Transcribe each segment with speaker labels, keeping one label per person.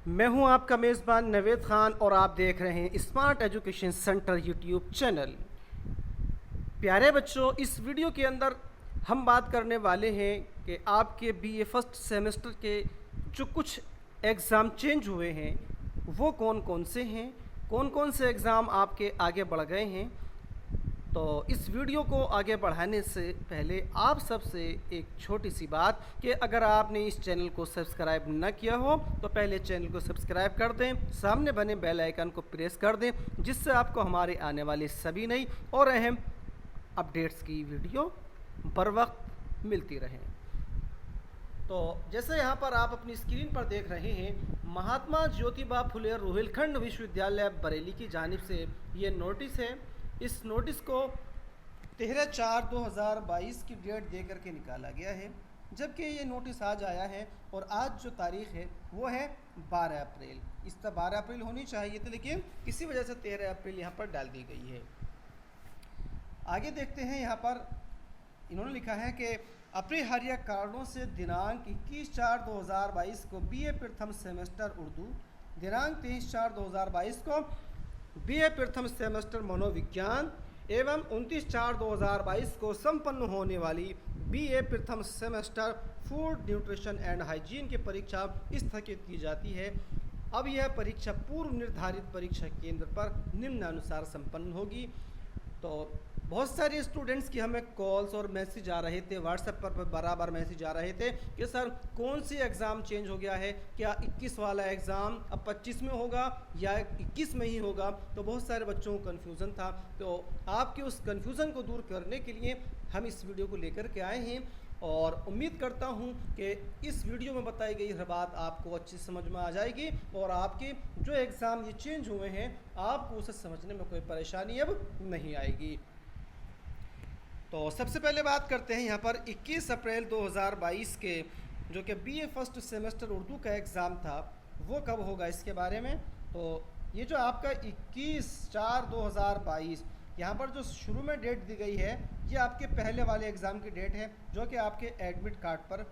Speaker 1: मैं हूं आपका मेज़बान नवेद ख़ान और आप देख रहे हैं smart education centre YouTube channel. प्यारे बच्चों, इस वीडियो के अंदर हम बात करने वाले हैं कि आपके बीए फर्स्ट सेमेस्टर के जो कुछ एग्ज़ाम चेंज हुए हैं वो कौन कौन से हैं, कौन कौन से एग्ज़ाम आपके आगे बढ़ गए हैं। तो इस वीडियो को आगे बढ़ाने से पहले आप सबसे एक छोटी सी बात कि अगर आपने इस चैनल को सब्सक्राइब न किया हो तो पहले चैनल को सब्सक्राइब कर दें, सामने बने बेल आइकन को प्रेस कर दें, जिससे आपको हमारे आने वाले सभी नई और अहम अपडेट्स की वीडियो बर वक्त मिलती रहें। तो जैसे यहाँ पर आप अपनी स्क्रीन पर देख रहे हैं, महात्मा ज्योतिबा फुले रोहिलखंड विश्वविद्यालय बरेली की जानिब से ये नोटिस है। इस नोटिस को 13/4/2022 की डेट दे करके निकाला गया है, जबकि ये नोटिस आज आया है और आज जो तारीख़ है वो है 12 अप्रैल। इस तरह 12 अप्रैल होनी चाहिए थी, लेकिन किसी वजह से 13 अप्रैल यहाँ पर डाल दी गई है। आगे देखते हैं, यहाँ पर इन्होंने लिखा है कि अपरिहार्य कारणों से दिनांक 21/4/2022 को बीए प्रथम सेमेस्टर उर्दू, दिनांक 23/4/2022 को बीए प्रथम सेमेस्टर मनोविज्ञान एवं 29/4/2022 को संपन्न होने वाली बीए प्रथम semester food nutrition and hygiene की परीक्षा स्थगित की जाती है। अब यह परीक्षा पूर्व निर्धारित परीक्षा केंद्र पर निम्नानुसार संपन्न होगी। तो बहुत सारे स्टूडेंट्स की हमें कॉल्स और मैसेज आ रहे थे, व्हाट्सएप पर बराबर मैसेज आ रहे थे कि सर कौन सी एग्ज़ाम चेंज हो गया है, क्या 21 वाला एग्ज़ाम अब 25 में होगा या 21 में ही होगा। तो बहुत सारे बच्चों को कन्फ्यूज़न था। तो आपके उस कन्फ्यूज़न को दूर करने के लिए हम इस वीडियो को लेकर के आए हैं और उम्मीद करता हूं कि इस वीडियो में बताई गई हर बात आपको अच्छी समझ में आ जाएगी और आपके जो एग्ज़ाम ये चेंज हुए हैं आपको उसे समझने में कोई परेशानी अब नहीं आएगी। तो सबसे पहले बात करते हैं यहाँ पर 21 अप्रैल 2022 के जो कि बीए फर्स्ट सेमेस्टर उर्दू का एग्ज़ाम था वो कब होगा इसके बारे में। तो ये जो आपका 21/4/2022 यहाँ पर जो शुरू में डेट दी गई है ये आपके पहले वाले एग्ज़ाम की डेट है जो कि आपके एडमिट कार्ड पर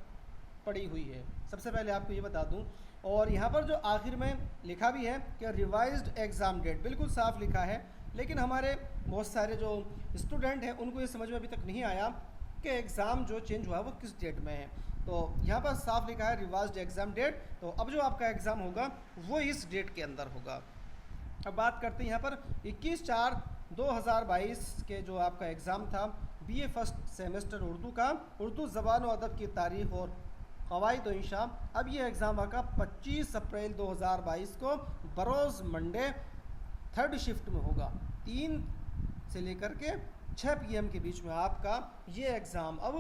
Speaker 1: पड़ी हुई है। सबसे पहले आपको ये बता दूं, और यहाँ पर जो आखिर में लिखा भी है कि रिवाइज्ड एग्ज़ाम डेट, बिल्कुल साफ लिखा है, लेकिन हमारे बहुत सारे जो स्टूडेंट हैं उनको ये समझ में अभी तक नहीं आया कि एग्ज़ाम जो चेंज हुआ है वो किस डेट में है। तो यहाँ पर साफ लिखा है रिवाइज्ड एग्ज़ाम डेट। तो अब जो आपका एग्ज़ाम होगा वो इस डेट के अंदर होगा। अब बात करते हैं यहाँ पर 21/4/2022 के जो आपका एग्ज़ाम था बीए फर्स्ट सेमेस्टर उर्दू का, उर्दू ज़बान व अदब की तारीख़ और क़वाइद व इंशा। अब ये एग्ज़ाम आपका 25 अप्रैल 2022 को बरोज़ मंडे थर्ड शिफ्ट में होगा। 3 से लेकर के 6 PM के बीच में आपका ये एग्ज़ाम अब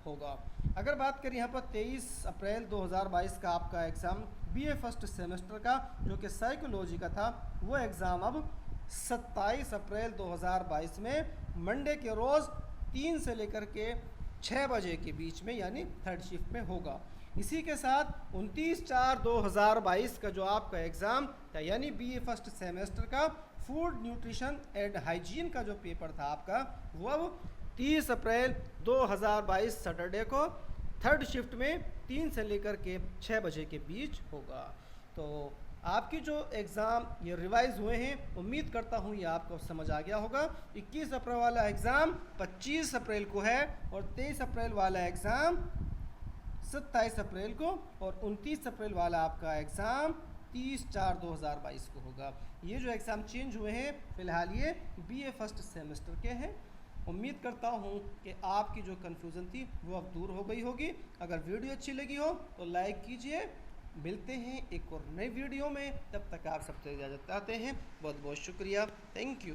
Speaker 1: होगा। अगर बात करें यहाँ पर 23 अप्रैल 2022 का आपका एग्ज़ाम बीए फर्स्ट सेमेस्टर का जो कि साइकोलॉजी का था, वो एग्ज़ाम अब 27 अप्रैल 2022 में मंडे के रोज़ 3 से लेकर के 6 बजे के बीच में यानी थर्ड शिफ्ट में होगा। इसी के साथ 29/4/2022 का जो आपका एग्ज़ाम था यानी बीए फर्स्ट सेमेस्टर का फूड न्यूट्रिशन एंड हाइजीन का जो पेपर था आपका, वो अब 30 अप्रैल 2022 सैटरडे को थर्ड शिफ्ट में 3 से लेकर के 6 बजे के बीच होगा। तो आपकी जो एग्ज़ाम ये रिवाइज़ हुए हैं, उम्मीद करता हूँ ये आपको समझ आ गया होगा। 21 अप्रैल वाला एग्ज़ाम 25 अप्रैल को है और 23 अप्रैल वाला एग्ज़ाम 27 अप्रैल को और 29 अप्रैल वाला आपका एग्ज़ाम 30/4/2022 को होगा। ये जो एग्ज़ाम चेंज हुए हैं फ़िलहाल ये बीए फर्स्ट सेमेस्टर के हैं। उम्मीद करता हूँ कि आपकी जो कन्फ्यूज़न थी वो अब दूर हो गई होगी। अगर वीडियो अच्छी लगी हो तो लाइक कीजिए। मिलते हैं एक और नई वीडियो में, तब तक आप सबसे इजाज़त चाहते हैं। बहुत बहुत शुक्रिया, थैंक यू।